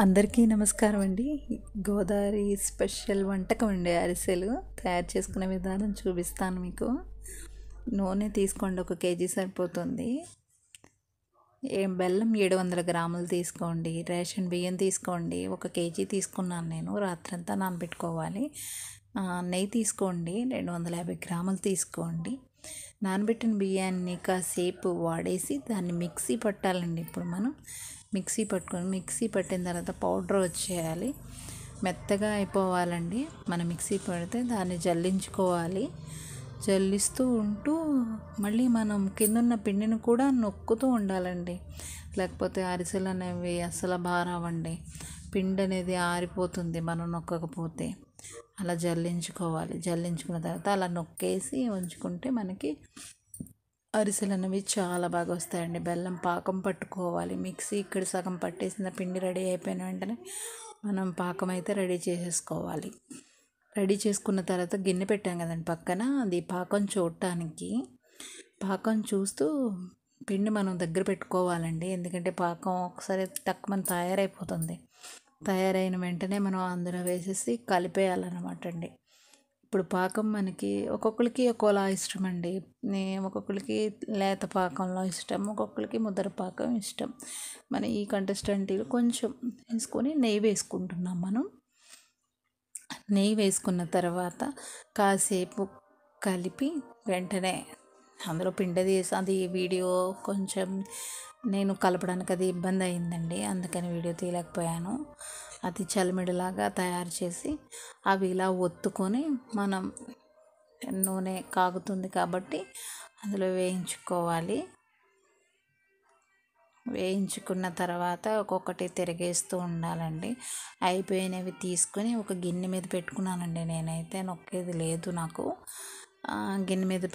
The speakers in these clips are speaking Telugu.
అందరికీ నమస్కారం అండి. గోదావరి స్పెషల్ వంటకం అండి అరిసెలు. తయారు చేసుకునే విధానం చూపిస్తాను మీకు. నూనె తీసుకోండి, 1 కేజీ సరిపోతుంది. బెల్లం 700 గ్రాములు తీసుకోండి. రేషన్ బియ్యం తీసుకోండి, 1 కేజీ తీసుకున్నాను నేను. రాత్రంతా నానబెట్టుకోవాలి. నెయ్యి తీసుకోండి, 250 గ్రాములు తీసుకోండి. నానబెట్టిన బియ్యాన్ని కాసేపు వాడేసి దాన్ని మిక్సీ పట్టాలండి. ఇప్పుడు మనం మిక్సీ పట్టిన తర్వాత పౌడర్ వచ్చేయాలి, మెత్తగా అయిపోవాలండి. మనం మిక్సీ పడితే దాన్ని జల్లించుకోవాలి. జల్లిస్తూ ఉంటూ మళ్ళీ మనం కిందున్న పిండిని కూడా నొక్కుతూ ఉండాలండి. లేకపోతే అరిసెలు అనేవి అసలు బారావండి. పిండి అనేది ఆరిపోతుంది మనం నొక్కకపోతే. అలా జల్లించుకున్న తర్వాత అలా నొక్కేసి ఉంచుకుంటే మనకి అరిసెలు అనేవి చాలా బాగా వస్తాయండి. బెల్లం పాకం పట్టుకోవాలి. మిక్సీ ఇక్కడ సగం పట్టేసిన పిండి రెడీ అయిపోయిన వెంటనే మనం పాకం అయితే రెడీ చేసేసుకోవాలి. రెడీ చేసుకున్న తర్వాత గిన్నె పెట్టాం కదండి పక్కన, అది పాకం చూడటానికి. పాకం చూస్తూ పిండి మనం దగ్గర పెట్టుకోవాలండి. ఎందుకంటే పాకం ఒకసారి తక్కువ తయారైపోతుంది. తయారైన వెంటనే మనం అందులో వేసేసి కలిపేయాలన్నమాట అండి. ఇప్పుడు పాకం మనకి ఒక్కొక్కరికి ఒక్కోలా ఇష్టం అండి. ఒక్కొక్కరికి లేత పాకంలో ఇష్టం, ఒక్కొక్కరికి ముద్దర పాకం ఇష్టం. మన ఈ కంటెస్టెంట్లు కొంచెం వేసుకొని నెయ్యి వేసుకుంటున్నాం మనం. నెయ్యి వేసుకున్న తర్వాత కాసేపు కలిపి వెంటనే అందులో పిండి తీసి, అది వీడియో కొంచెం నేను కలపడానికి అది ఇబ్బంది అయిందండి, అందుకని వీడియో తీయలేకపోయాను. అది చలిమిడిలాగా తయారు చేసి అవి ఇలా ఒత్తుకొని మనం నూనె కాగుతుంది కాబట్టి అందులో వేయించుకోవాలి. వేయించుకున్న తర్వాత ఒక్కొక్కటి తిరిగేస్తూ ఉండాలండి. అయిపోయినవి తీసుకొని ఒక గిన్నె మీద పెట్టుకున్నానండి. నేనైతే నొక్కేది లేదు నాకు. గిన్నె మీద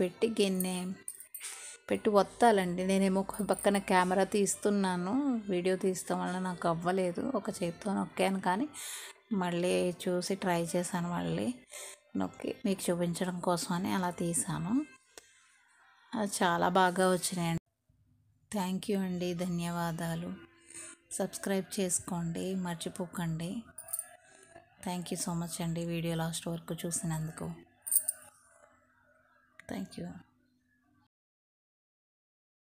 పెట్టి ఒత్తాలండి. నేనేమో పక్కన కెమెరా తీస్తున్నాను, వీడియో తీస్తాం వల్ల నాకు అవ్వలేదు. ఒక చేతితో నొక్కాను, కానీ మళ్ళీ చూసి ట్రై చేశాను, మళ్ళీ నొక్కి మీకు చూపించడం కోసం అని అలా తీసాను. అది చాలా బాగా వచ్చినాయండి. థ్యాంక్ యూ అండి, ధన్యవాదాలు. సబ్స్క్రైబ్ చేసుకోండి, మర్చిపోకండి. థ్యాంక్ యూ సో మచ్ అండి, వీడియో లాస్ట్ వరకు చూసినందుకు. Thank you.